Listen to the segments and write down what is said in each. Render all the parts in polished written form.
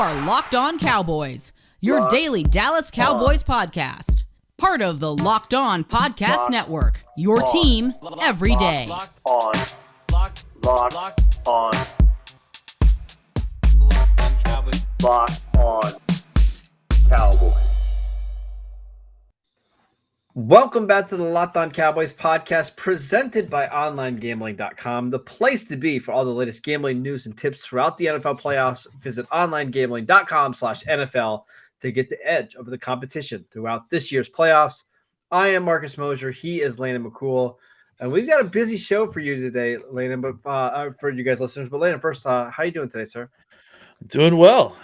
are Locked On Cowboys, your daily Dallas Cowboys podcast. Part of the Locked On Podcast Network, your team every day. Locked on Cowboys. Locked on Cowboys. Welcome back to the Locked On Cowboys podcast presented by OnlineGambling.com, the place to be for all the latest gambling news and tips throughout the NFL playoffs. Visit OnlineGambling.com/NFL to get the edge over the competition throughout this year's playoffs. I am Marcus Mosher. He is Landon McCool. And we've got a busy show for you today, Landon, but for you guys listeners. But Landon, first, how are you doing today, sir? Doing well.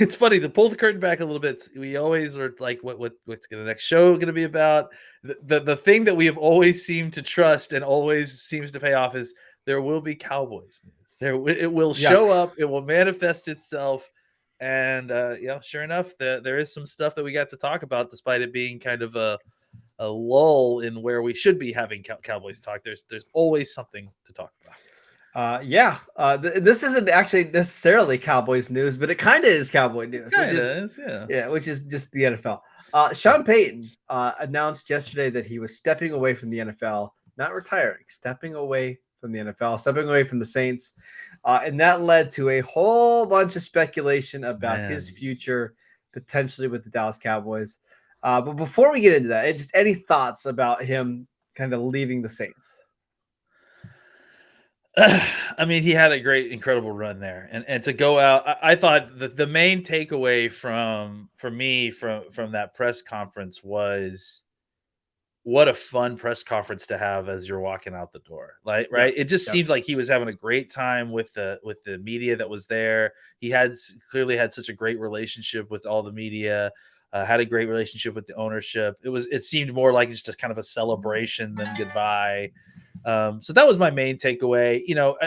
It's funny to pull the curtain back a little bit. We always are like, what's the next show going to be about? The thing that we have always seemed to trust and always seems to pay off is there will be Cowboys news. It will show up. It will manifest itself. And sure enough, there is some stuff that we got to talk about, despite it being kind of a lull in where we should be having Cowboys talk. There's always something to talk about. This isn't actually necessarily Cowboys news, but it kind of is Cowboy news. Which is just the NFL. Sean Payton announced yesterday that he was stepping away from the NFL, not retiring, stepping away from the NFL, stepping away from the Saints. And that led to a whole bunch of speculation about his future potentially with the Dallas Cowboys. But before we get into that, just any thoughts about him kind of leaving the Saints? I mean, he had a incredible run there, and to go out, I thought that the main takeaway from that press conference was what a fun press conference to have as you're walking out the door. Right? It just seems like he was having a great time with the media that was there. He clearly had such a great relationship with all the media. Had a great relationship with the ownership. It seemed more like it's just kind of a celebration than goodbye. So that was my main takeaway.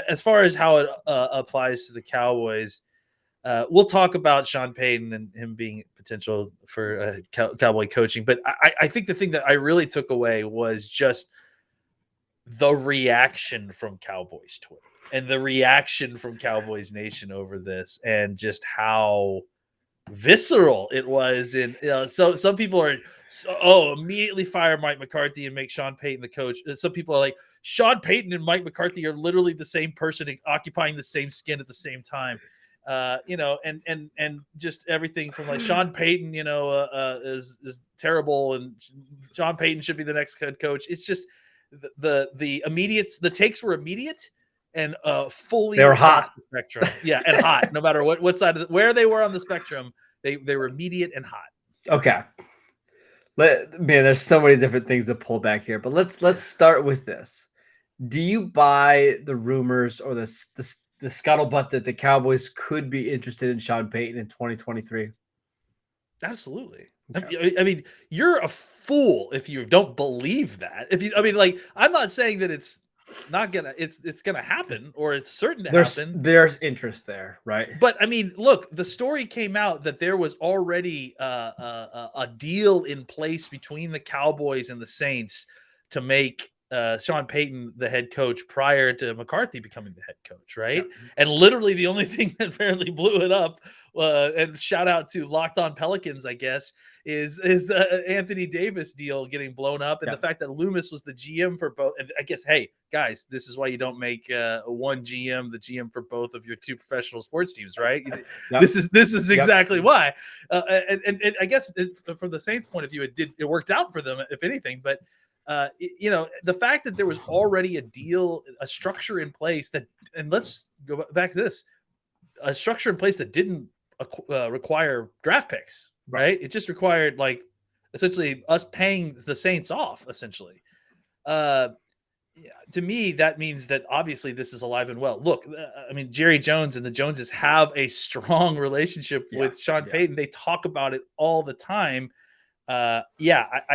As far as how it applies to the Cowboys, we'll talk about Sean Payton and him being potential for Cowboy coaching. But I think the thing that I really took away was just the reaction from Cowboys Twitter and the reaction from Cowboys Nation over this, and just how visceral it was. And so some people are immediately fire Mike McCarthy and make Sean Payton the coach. Some people are like, Sean Payton and Mike McCarthy are literally the same person occupying the same skin at the same time. And just everything from like Sean Payton, is terrible, and Sean Payton should be the next head coach. It's just the takes were immediate and fully they were hot the spectrum. Yeah, and hot. No matter what side of where they were on the spectrum, they were immediate and hot. Okay. There's so many different things to pull back here, but let's start with this. Do you buy the rumors or the scuttlebutt that the Cowboys could be interested in Sean Payton in 2023? Absolutely. Okay. I mean, you're a fool if you don't believe that. I'm not saying that it's not gonna it's gonna happen, or it's certain to happen. There's interest there, right? But I mean, look, the story came out that there was already a deal in place between the Cowboys and the Saints to make Sean Payton the head coach prior to McCarthy becoming the head coach, right? Yeah. And literally the only thing that apparently blew it up, and shout out to Locked On Pelicans, I guess, is the Anthony Davis deal getting blown up, and the fact that Loomis was the GM for both. And I guess, hey guys, this is why you don't make one GM the GM for both of your two professional sports teams, right? Yep. This is exactly why. And I guess from the Saints' point of view, it worked out for them, if anything. But the fact that there was already a deal, a structure in place and let's go back to this, a structure in place that didn't require draft picks, right? It just required essentially us paying the Saints off, essentially. To me, that means that obviously this is alive and well. Look, I mean, Jerry Jones and the Joneses have a strong relationship with Sean Payton. They talk about it all the time. I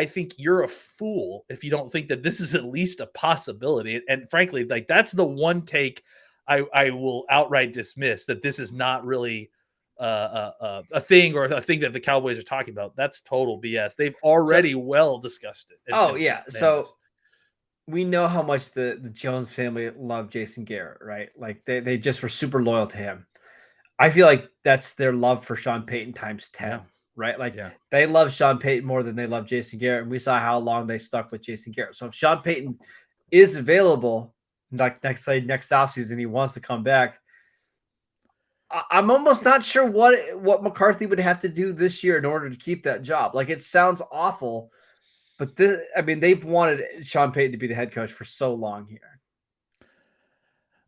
think you're a fool if you don't think that this is at least a possibility. And frankly, that's the one take I will outright dismiss, that this is not really a thing, or a thing that the Cowboys are talking about. That's total BS. They've already well discussed it. So we know how much the Jones family loved Jason Garrett, right? Like they just were super loyal to him. I feel like that's their love for Sean Payton times 10. Yeah. Right? Like they love Sean Payton more than they love Jason Garrett. And we saw how long they stuck with Jason Garrett. So if Sean Payton is available, like next offseason, he wants to come back. I'm almost not sure what McCarthy would have to do this year in order to keep that job. Like it sounds awful, but they've wanted Sean Payton to be the head coach for so long here.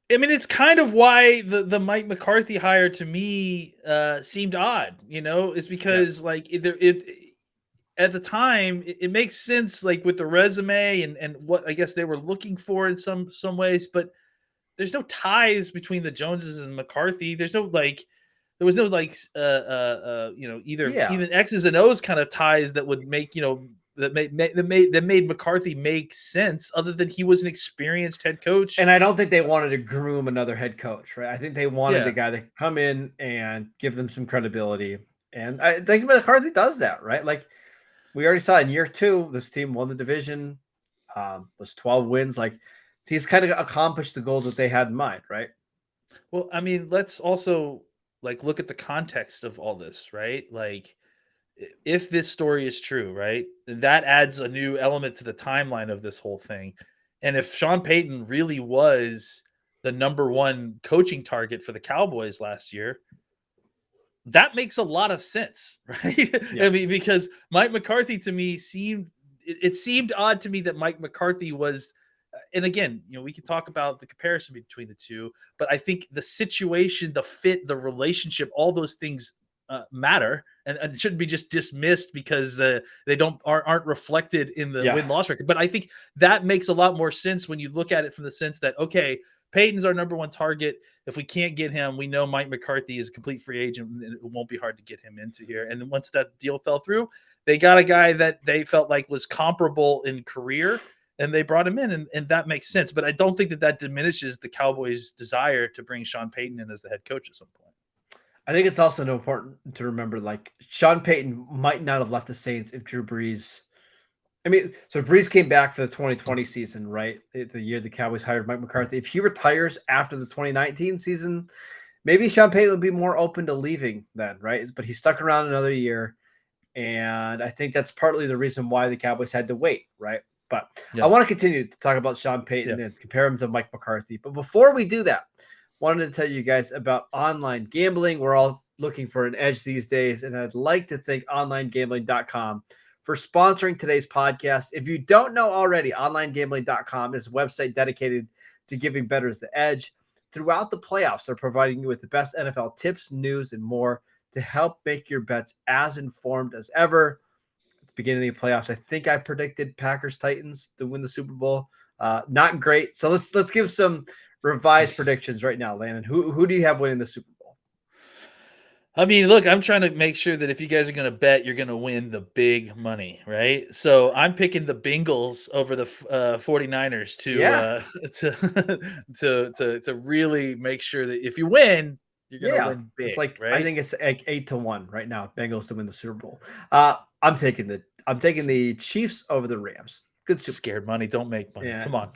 I mean, it's kind of why the Mike McCarthy hire to me seemed odd, is because like it at the time it makes sense, like with the resume and what I guess they were looking for in some ways, but there's no ties between the Joneses and McCarthy. There was no either even X's and O's kind of ties that would make that made McCarthy make sense, other than he was an experienced head coach. And I don't think they wanted to groom another head coach, right? I think they wanted a guy that could come in and give them some credibility. And I think McCarthy does that, right? Like we already saw in year 2, this team won the division, was 12 wins. Like he's kind of accomplished the goal that they had in mind, right? Well, I mean, let's also like look at the context of all this, right? Like if this story is true, right, that adds a new element to the timeline of this whole thing. And if Sean Payton really was the number 1 coaching target for the Cowboys last year, that makes a lot of sense, right? I mean, because Mike McCarthy to me seemed odd to me that Mike McCarthy was, and again, we can talk about the comparison between the two, but I think the situation, the fit, the relationship, all those things matter, and it shouldn't be just dismissed because they aren't reflected in the win-loss record. But I think that makes a lot more sense when you look at it from the sense that, okay, Peyton's our number 1 target. If we can't get him, we know Mike McCarthy is a complete free agent, and it won't be hard to get him into here. And then once that deal fell through, they got a guy that they felt like was comparable in career, and they brought him in, and that makes sense. But I don't think that diminishes the Cowboys' desire to bring Sean Payton in as the head coach at some point. I think it's also important to remember, like Sean Payton might not have left the Saints if Drew Brees. I mean, so Brees came back for the 2020 season, right? The year the Cowboys hired Mike McCarthy. If he retires after the 2019 season, maybe Sean Payton would be more open to leaving then, right? But he stuck around another year, and I think that's partly the reason why the Cowboys had to wait, right? But I want to continue to talk about Sean Payton and compare him to Mike McCarthy. But before we do that, wanted to tell you guys about online gambling. We're all looking for an edge these days, and I'd like to thank onlinegambling.com for sponsoring today's podcast. If you don't know already, onlinegambling.com is a website dedicated to giving bettors the edge. Throughout the playoffs, they're providing you with the best NFL tips, news, and more to help make your bets as informed as ever. At the beginning of the playoffs, I think I predicted Packers-Titans to win the Super Bowl. Not great. So let's give some revised predictions right now, Landon. Who do you have winning the Super Bowl? I mean, look, I'm trying to make sure that if you guys are going to bet, you're going to win the big money, right? So I'm picking the Bengals over the 49ers to really make sure that if you win, you're going to win big. It's like, right? I think it's like 8-1 right now, Bengals to win the Super Bowl. I'm taking the Chiefs over the Rams. Good Super Scared money, don't make money. Yeah. Come on.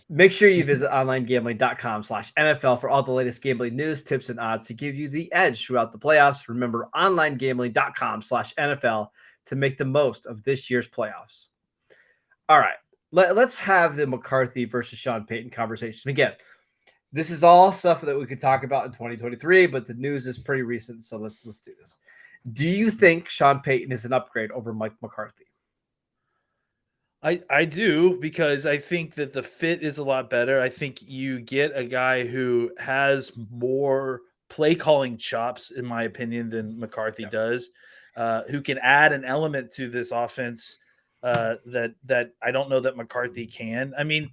Make sure you visit onlinegambling.com/NFL for all the latest gambling news, tips, and odds to give you the edge throughout the playoffs. Remember, onlinegambling.com/NFL to make the most of this year's playoffs. All right, let's have the McCarthy versus Sean Payton conversation. Again, this is all stuff that we could talk about in 2023, but the news is pretty recent, so let's do this. Do you think Sean Payton is an upgrade over Mike McCarthy? I do, because I think that the fit is a lot better. I think you get a guy who has more play calling chops, in my opinion, than McCarthy does, who can add an element to this offense that I don't know that McCarthy can. I mean,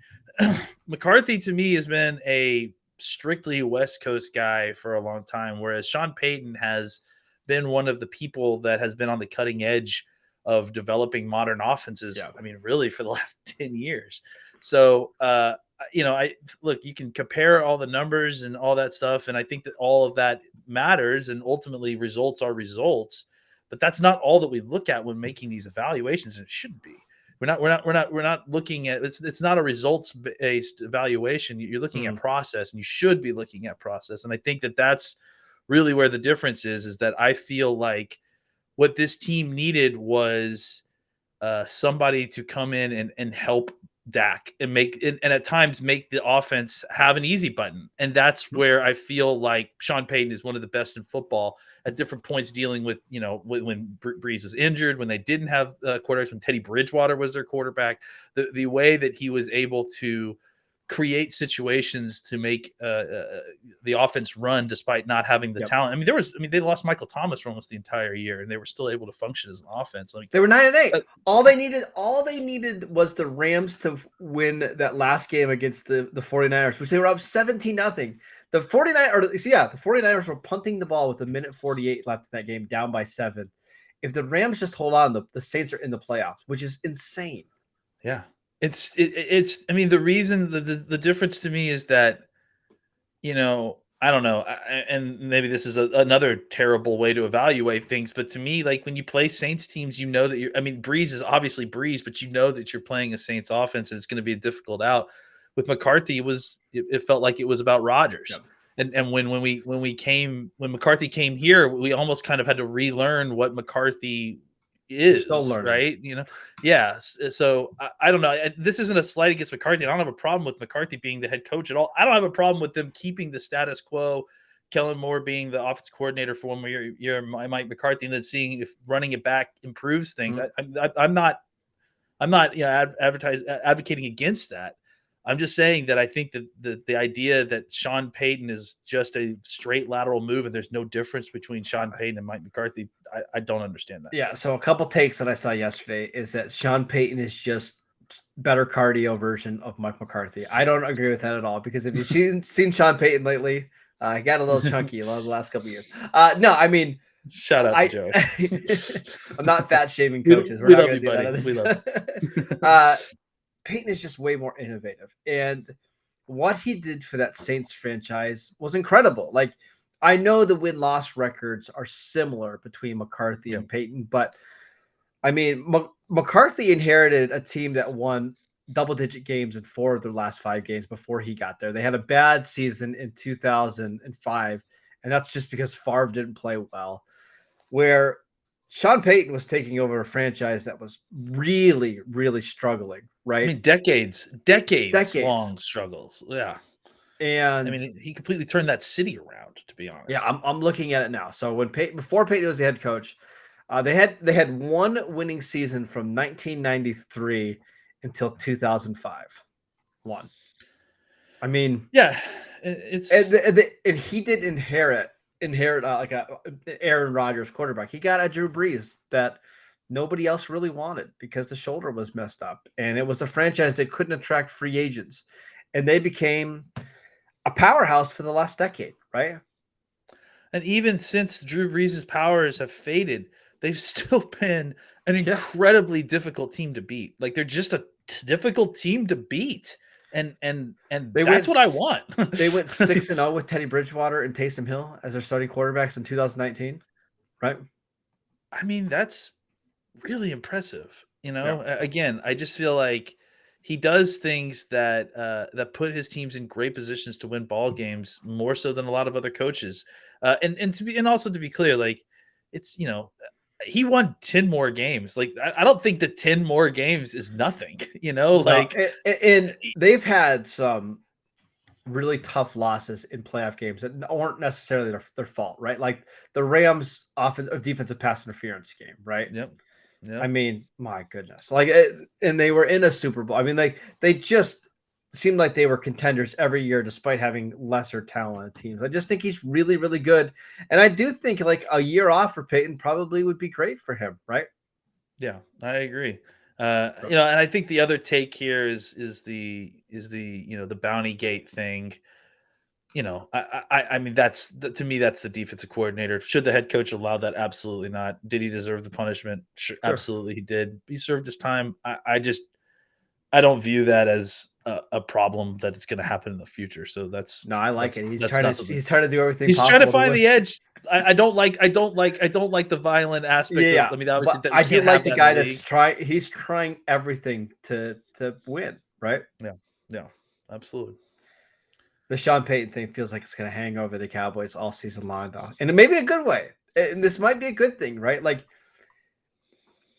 McCarthy to me has been a strictly West Coast guy for a long time, whereas Sean Payton has been one of the people that has been on the cutting edge of developing modern offenses. I mean, really for the last 10 years. So, you can compare all the numbers and all that stuff. And I think that all of that matters, and ultimately results are results, but that's not all that we look at when making these evaluations. And it shouldn't be. We're not looking at it's not a results based evaluation. You're looking at process, and you should be looking at process. And I think that that's really where the difference is that I feel like what this team needed was somebody to come in and help Dak and at times make the offense have an easy button. And that's where I feel like Sean Payton is one of the best in football at different points, dealing with, when Breeze was injured, when they didn't have quarterbacks, when Teddy Bridgewater was their quarterback, the way that he was able to create situations to make the offense run despite not having the talent. They lost Michael Thomas for almost the entire year, and they were still able to function as an offense. They were 9-8. All they needed was the Rams to win that last game against the 49ers, which they were up 17-0. The 49ers were punting the ball with a minute 48 left in that game, down by 7. If the Rams just hold on, the Saints are in the playoffs, which is insane. Yeah. It's the reason the difference to me is that, I don't know. And maybe this is another terrible way to evaluate things. But to me, like when you play Saints teams, that Breeze is obviously Breeze, but that you're playing a Saints offense and it's going to be a difficult out. With McCarthy, it felt like it was about Rodgers. Yep. And when McCarthy came here, we almost kind of had to relearn what McCarthy is, right? Yeah. So I don't know. This isn't a slight against McCarthy. I don't have a problem with McCarthy being the head coach at all. I don't have a problem with them keeping the status quo, Kellen Moore being the offense coordinator for 1 more year, Mike McCarthy, and then seeing if running it back improves things. Mm-hmm. I'm not advocating against that. I'm just saying that I think that the idea that Sean Payton is just a straight lateral move and there's no difference between Sean Payton and Mike McCarthy, I don't understand that. Yeah, so a couple takes that I saw yesterday is that Sean Payton is just better cardio version of Mike McCarthy. I don't agree with that at all, because if you've seen Sean Payton lately, he got a little chunky the last couple of years. Shout out to Joe. I'm not fat shaming coaches. We love you, buddy. We love you. Payton is just way more innovative, and what he did for that Saints franchise was incredible. Like, I know the win-loss records are similar between McCarthy and Payton, but McCarthy inherited a team that won double-digit games in 4 of their last 5 games before he got there. They had a bad season in 2005, and that's just because Favre didn't play well. Where Sean Payton was taking over a franchise that was really, really struggling, right? Decades long struggles. Yeah. And he completely turned that city around, to be honest. Yeah, I'm looking at it now. So before Payton was the head coach, they had one winning season from 1993 until 2005. One. Yeah, and he did inherit like a Aaron Rodgers quarterback. He got a Drew Brees that nobody else really wanted because the shoulder was messed up, and it was a franchise that couldn't attract free agents, and they became a powerhouse for the last decade, right? And even since Drew Brees' powers have faded, they've still been an incredibly difficult team to beat. Like, they're just a difficult team to beat. And that's what I want. They went 6-0 with Teddy Bridgewater and Taysom Hill as their starting quarterbacks in 2019, right? That's really impressive. Again, I just feel like he does things that put his teams in great positions to win ball games more so than a lot of other coaches. And also to be clear, like, it's, he won 10 more games. Like, I don't think that 10 more games is nothing, and they've had some really tough losses in playoff games that aren't necessarily their fault, right? Like the Rams defensive pass interference game, right? Yep. My goodness. And they were in a Super Bowl. They just seemed like they were contenders every year despite having lesser talented teams. I just think he's really, really good. And I do think like a year off for Payton probably would be great for him, right? Yeah, I agree. And I think the other take here is the the Bounty Gate thing. That's to me, that's the defensive coordinator. Should the head coach allow that? Absolutely not. Did he deserve the punishment? Sure. Absolutely, he did. He served his time. I don't view that as a problem that it's going to happen in the future. So I like it. He's trying to do everything. He's trying to find the edge. I don't like the violent aspect. Yeah. Obviously, I do like the guy that's trying. He's trying everything to win. Right. Yeah. Absolutely. The Sean Payton thing feels like it's going to hang over the Cowboys all season long, though. And it may be a good way. And this might be a good thing, right? Like,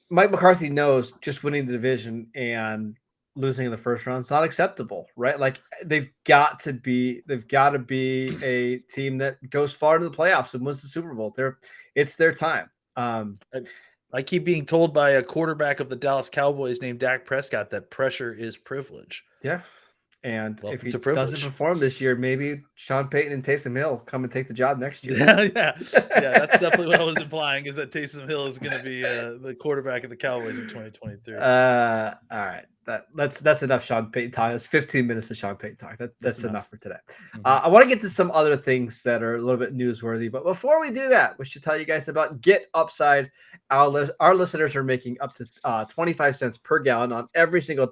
Mike McCarthy knows just winning the division and losing in the first round is not acceptable, right? Like, they've got to be a team that goes far to the playoffs and wins the Super Bowl. It's their time. I keep being told by a quarterback of the Dallas Cowboys named Dak Prescott that pressure is privilege. Yeah. And if he doesn't perform this year, maybe Sean Payton and Taysom Hill come and take the job next year. Yeah, that's definitely what I was implying, is that Taysom Hill is going to be the quarterback of the Cowboys in 2023. All right, that's enough Sean Payton talk. That's 15 minutes of Sean Payton talk. That's enough for today. Mm-hmm. I want to get to some other things that are a little bit newsworthy, but before we do that, we should tell you guys about Get Upside. Our listeners are making up to 25 cents per gallon on every single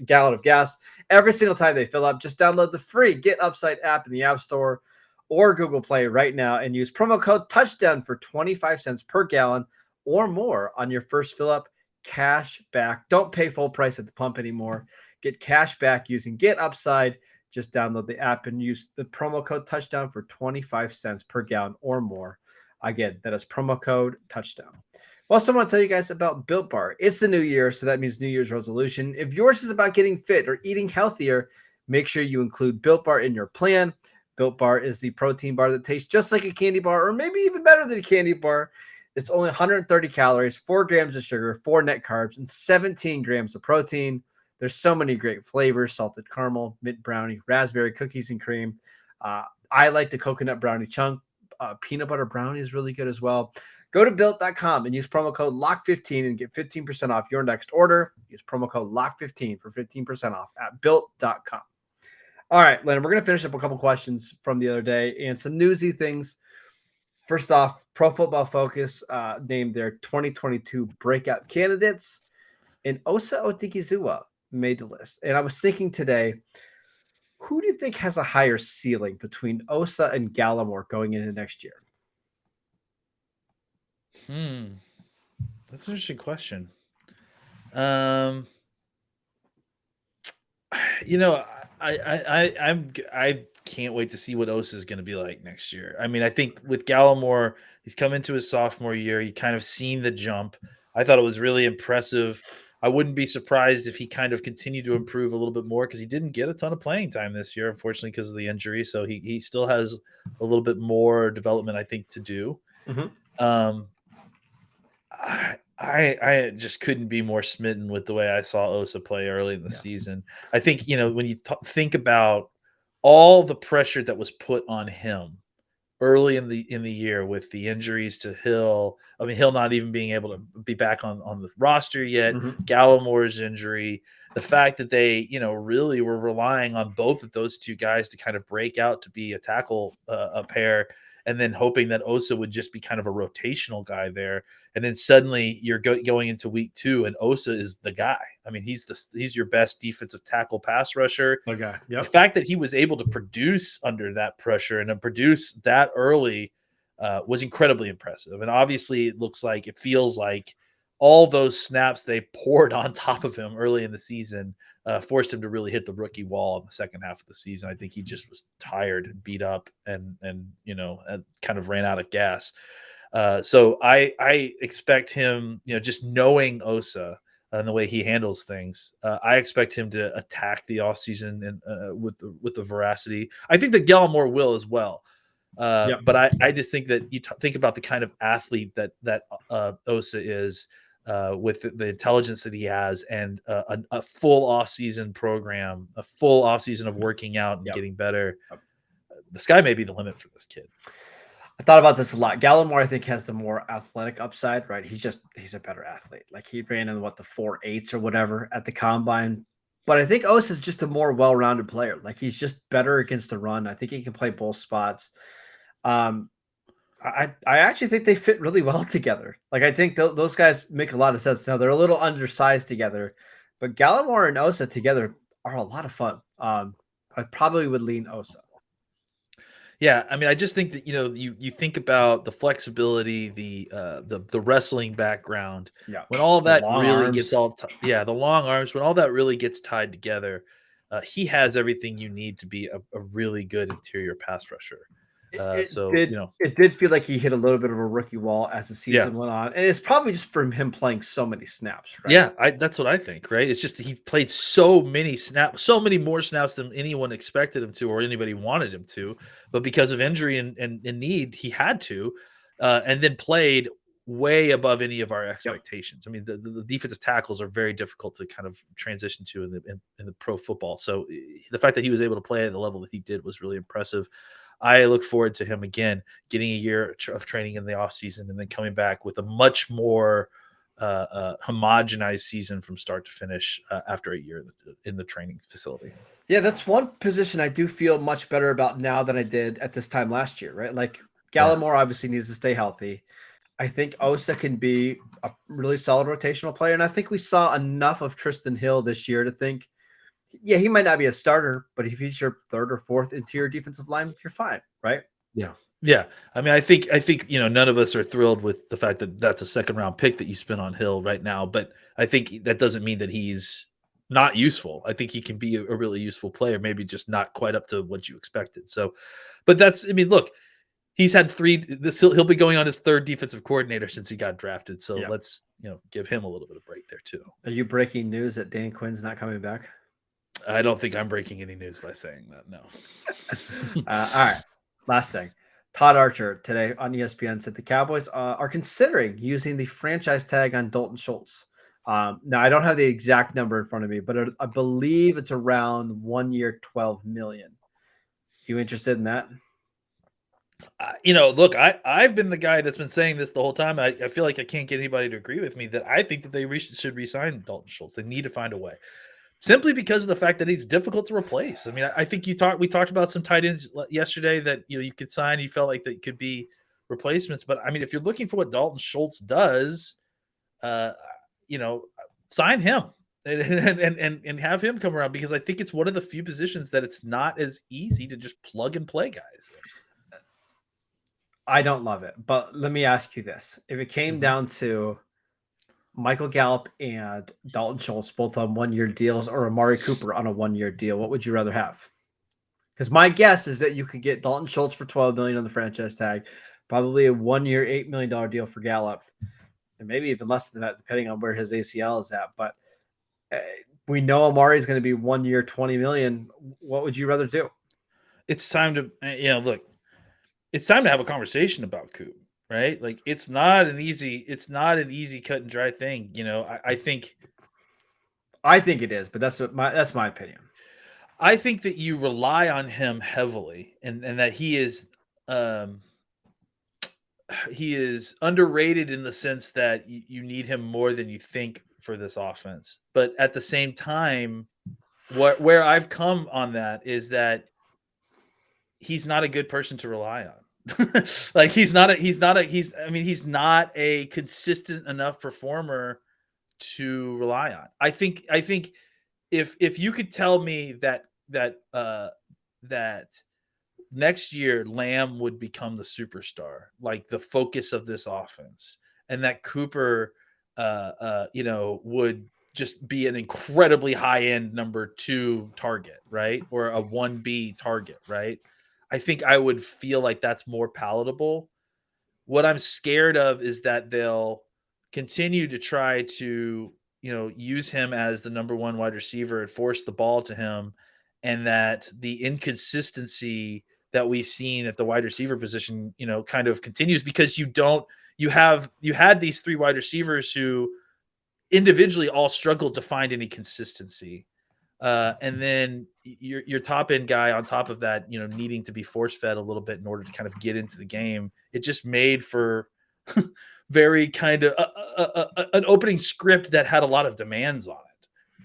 gallon of gas every single time they fill up. Just download the free Get Upside app in the App Store or Google Play right now and use promo code Touchdown for 25 cents per gallon or more on your first fill up. Cash back. Don't pay full price at the pump anymore. Get cash back using Get Upside. Just download the app and use the promo code Touchdown for 25 cents per gallon or more. Again, that is promo code Touchdown. I also want to tell you guys about Built Bar. It's the new year, so that means New Year's resolution. If yours is about getting fit or eating healthier, make sure you include Built Bar in your plan. Built Bar is the protein bar that tastes just like a candy bar, or maybe even better than a candy bar. It's only 130 calories, 4 grams of sugar, 4 net carbs, and 17 grams of protein. There's so many great flavors: salted caramel, mint brownie, raspberry, cookies and cream. I like the coconut brownie chunk. Peanut butter brownie is really good as well. Go to Built.com and use promo code LOCK15 and get 15% off your next order. Use promo code LOCK15 for 15% off at Built.com. All right, Landon, we're going to finish up a couple questions from the other day and some newsy things. First off, Pro Football Focus named their 2022 breakout candidates, and Osa Odighizuwa made the list. And I was thinking today, who do you think has a higher ceiling between Osa and Gallimore going into next year? That's an interesting question. I can't wait to see what Osa is going to be like next year. I mean, I think with Gallimore, he's come into his sophomore year. You kind of seen the jump. I thought it was really impressive. I wouldn't be surprised if he kind of continued to improve a little bit more, because he didn't get a ton of playing time this year, unfortunately, because of the injury. So he still has a little bit more development, I think, to do. Mm-hmm. I just couldn't be more smitten with the way I saw Osa play early in the season. I think, when you think about all the pressure that was put on him early in the year with the injuries to Hill. I mean, Hill not even being able to be back on the roster yet, mm-hmm. Gallimore's injury, the fact that they, really were relying on both of those two guys to kind of break out to be a tackle a pair, and then hoping that Osa would just be kind of a rotational guy there. And then suddenly you're going into week 2 and Osa is the guy. I mean, he's your best defensive tackle pass rusher. Okay. Yep. The fact that he was able to produce under that pressure and to produce that early was incredibly impressive. And obviously it feels like all those snaps they poured on top of him early in the season forced him to really hit the rookie wall in the second half of the season. I think he just was tired and beat up and kind of ran out of gas. So I expect him, just knowing Osa and the way he handles things, I expect him to attack the offseason and with the veracity. I think that Gallimore will as well. But I just think that you think about the kind of athlete that Osa is, with the intelligence that he has, and a full off-season program, a full off-season of working out and getting better. The sky may be the limit for this kid. I thought about this a lot. Gallimore, I think, has the more athletic upside, right? He's a better athlete. Like, he ran in the 4.8s or whatever at the combine. But I think Osa is just a more well-rounded player. Like, he's just better against the run. I think he can play both spots. I actually think they fit really well together. Like, I think those guys make a lot of sense. Now, they're a little undersized together, but Gallimore and Osa together are a lot of fun. I probably would lean Osa. Yeah, I mean, I just think that you think about the flexibility, the wrestling background. Yeah. When all of that really gets the long arms, when all that really gets tied together, he has everything you need to be a really good interior pass rusher. It did feel like he hit a little bit of a rookie wall as the season went on, and it's probably just from him playing so many snaps, right? Yeah, that's what I think, right? It's just that he played so many snaps, so many more snaps than anyone expected him to or anybody wanted him to, but because of injury and need, he had to, and then played way above any of our expectations. I mean, the defensive tackles are very difficult to kind of transition to in the pro football. So the fact that he was able to play at the level that he did was really impressive. I look forward to him again getting a year of training in the offseason and then coming back with a much more homogenized season from start to finish after a year in the training facility. Yeah, that's one position I do feel much better about now than I did at this time last year, right? Like Gallimore obviously needs to stay healthy. I think Osa can be a really solid rotational player, and I think we saw enough of Tristan Hill this year to think, yeah, he might not be a starter, but if he's your third or fourth interior defensive line, you're fine, right? Yeah. I mean, I think none of us are thrilled with the fact that that's a second round pick that you spent on Hill right now, but I think that doesn't mean that he's not useful. I think he can be a really useful player, maybe just not quite up to what you expected. So, but look, he's had he'll be going on his third defensive coordinator since he got drafted. So let's give him a little bit of break there too. Are you breaking news that Dan Quinn's not coming back? I don't think I'm breaking any news by saying that. No. All right. Last thing. Todd Archer today on ESPN said the Cowboys are considering using the franchise tag on Dalton Schultz. Now, I don't have the exact number in front of me, but I believe it's around 1 year, $12 million. You interested in that? Look, I've been the guy that's been saying this the whole time. I feel like I can't get anybody to agree with me that I think that they should re-sign Dalton Schultz. They need to find a way. Simply because of the fact that he's difficult to replace. I mean, I think we talked about some tight ends yesterday that you could sign. You felt like that could be replacements, but I mean, if you're looking for what Dalton Schultz does, sign him and have him come around, because I think it's one of the few positions that it's not as easy to just plug and play guys. I don't love it, but let me ask you this: if it came down to Michael Gallup and Dalton Schultz both on 1 year deals, or Amari Cooper on a 1 year deal, what would you rather have? Because my guess is that you could get Dalton Schultz for $12 million on the franchise tag, probably a 1 year, $8 million deal for Gallup, and maybe even less than that, depending on where his ACL is at. But we know Amari is going to be 1 year, $20 million. What would you rather do? It's time to, it's time to have a conversation about Coop. Right? Like it's not an easy cut and dry thing. I think it is, but that's my opinion. I think that you rely on him heavily and that he is underrated in the sense that you need him more than you think for this offense. But at the same time, where I've come on that is that he's not a good person to rely on. Like he's not a consistent enough performer to rely on. I think if you could tell me that next year Lamb would become the superstar, like the focus of this offense, and that Cooper would just be an incredibly high-end number 2 target, right? Or a 1B target, right? I think I would feel like that's more palatable. What I'm scared of is that they'll continue to try to, use him as the number 1 wide receiver and force the ball to him, and that the inconsistency that we've seen at the wide receiver position, kind of continues, because you had these 3 wide receivers who individually all struggled to find any consistency. And then your top end guy on top of that, needing to be force fed a little bit in order to kind of get into the game. It just made for very kind of an opening script that had a lot of demands on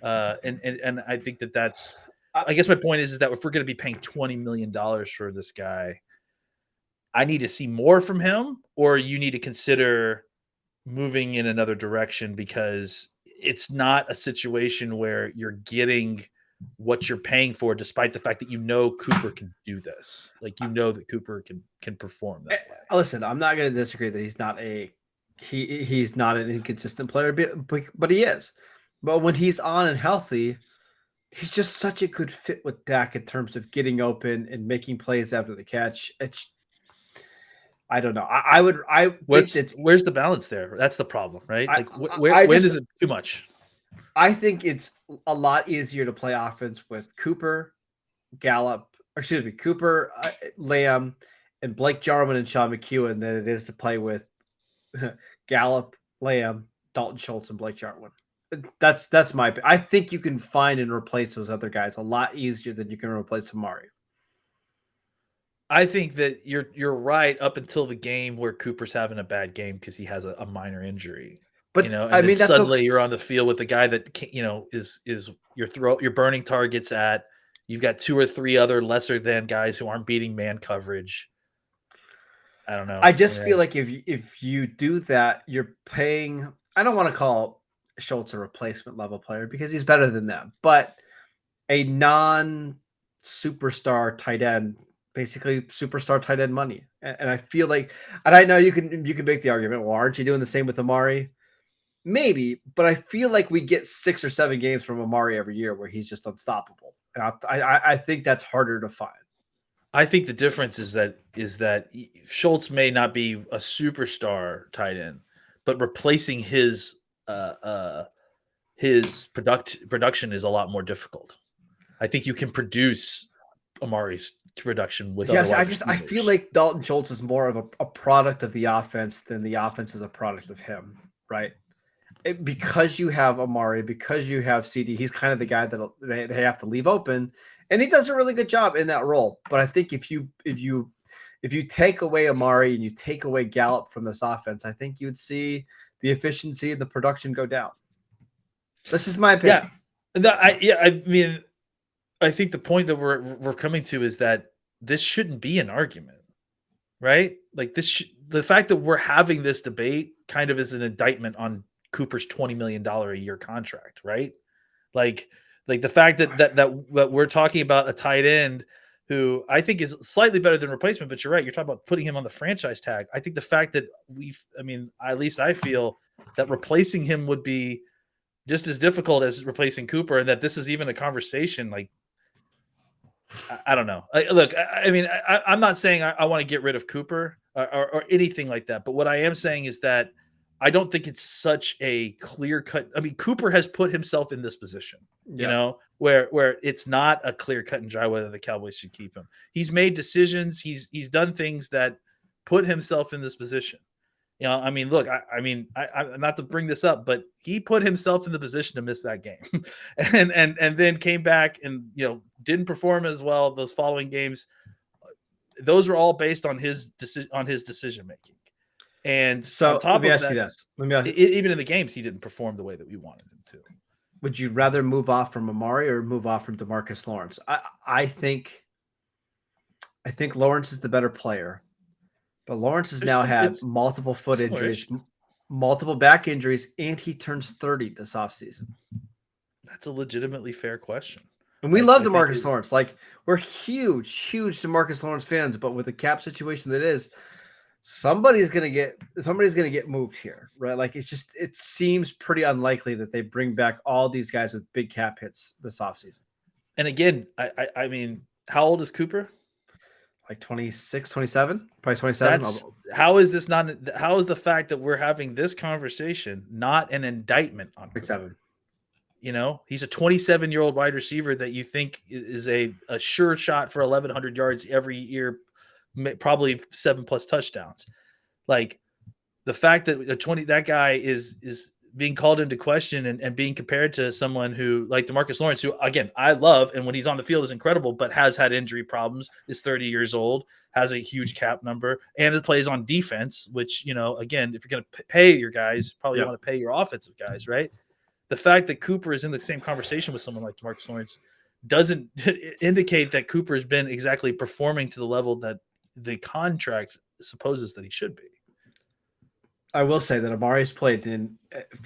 it. And I think that's, I guess my point is that if we're going to be paying $20 million for this guy, I need to see more from him, or you need to consider moving in another direction, because it's not a situation where you're getting what you're paying for, despite the fact that Cooper can do this. Like that Cooper can perform that way. Listen, I'm not going to disagree that he's not an inconsistent player, but he is. But when he's on and healthy, he's just such a good fit with Dak in terms of getting open and making plays after the catch. I don't know. Where's the balance there? That's the problem, right? When is it too much? I think it's a lot easier to play offense with Cooper, Lamb, and Blake Jarwin and Sean McEwen than it is to play with Gallup, Lamb, Dalton Schultz, and Blake Jarwin. That's I think you can find and replace those other guys a lot easier than you can replace Amari. I think that you're right up until the game where Cooper's having a bad game because he has a minor injury. But then suddenly you're on the field with a guy that is you're burning targets at. You've got 2 or 3 other lesser than guys who aren't beating man coverage. I don't know. I just feel like if you do that, you're paying. I don't want to call Schultz a replacement level player because he's better than them, but a non-superstar tight end, basically superstar tight end money. And I feel like, and I know you can make the argument, well, aren't you doing the same with Amari? Maybe, but I feel like we get 6 or 7 games from Amari every year where he's just unstoppable. And I think that's harder to find. I think the difference is that Schultz may not be a superstar tight end, but replacing his production is a lot more difficult. I think you can produce Amari's production with. Yes, I feel like Dalton Schultz is more of a product of the offense than the offense is a product of him, right? Because you have Amari, because you have CD, he's kind of the guy that they have to leave open, and he does a really good job in that role. But I think if you take away Amari and you take away Gallup from this offense, I think you'd see the efficiency and the production go down. This is my opinion. I mean, I think the point that we're coming to is that this shouldn't be an argument, right? Like the fact that we're having this debate kind of is an indictment on Cooper's $20 million a year contract, right? Like the fact that we're talking about a tight end who I think is slightly better than replacement, but you're right. You're talking about putting him on the franchise tag. I think the fact that at least I feel that replacing him would be just as difficult as replacing Cooper, and that this is even a conversation. Like, I don't know. I'm not saying I want to get rid of Cooper or anything like that. But what I am saying is that I don't think it's such a clear cut. I mean, Cooper has put himself in this position, where it's not a clear cut and dry whether the Cowboys should keep him. He's made decisions. He's done things that put himself in this position. I mean, look, I'm not to bring this up, but he put himself in the position to miss that game, and then came back and didn't perform as well those following games. Those were all based on his decision making. And so, on top let me of ask that, you this: even in the games, he didn't perform the way that we wanted him to. Would you rather move off from Amari or move off from Demarcus Lawrence? I think Lawrence is the better player. But Lawrence has now had multiple foot injuries, multiple back injuries, and he turns 30 this offseason. That's a legitimately fair question. And we love Demarcus Lawrence. Like, we're huge Demarcus Lawrence fans, but with the cap situation that is, somebody's gonna get moved here, right? Like, it seems pretty unlikely that they bring back all these guys with big cap hits this offseason. And again, I mean, how old is Cooper? Like 26, 27, probably 27. How is the fact that we're having this conversation not an indictment on Cooper? 7? He's a 27-year-old wide receiver that you think is a sure shot for 1,100 yards every year, probably 7+ touchdowns. Like, the fact that that guy is being called into question and being compared to someone who, like Demarcus Lawrence, who, again, I love, and when he's on the field is incredible, but has had injury problems, is 30 years old, has a huge cap number, and it plays on defense, which, again, if you're going to pay your guys, probably want to pay your offensive guys, right? The fact that Cooper is in the same conversation with someone like Demarcus Lawrence doesn't indicate that Cooper has been exactly performing to the level that the contract supposes that he should be. I will say that Amari's played in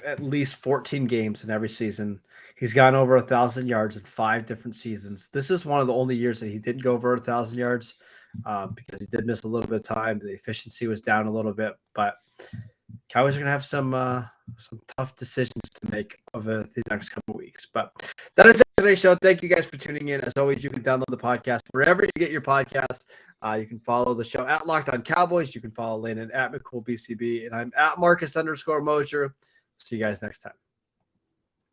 at least 14 games in every season. He's gone over 1,000 yards in 5 different seasons. This is one of the only years that he didn't go over 1,000 yards because he did miss a little bit of time. The efficiency was down a little bit, but Cowboys are going to have some tough decisions to make over the next couple of weeks. weeks. But that is it for today's show. Thank you guys for tuning in. As always, you can download the podcast wherever you get your podcasts. You can follow the show at Locked On Cowboys. You can follow Landon at McCool BCB. And I'm at Marcus _Mosher. See you guys next time.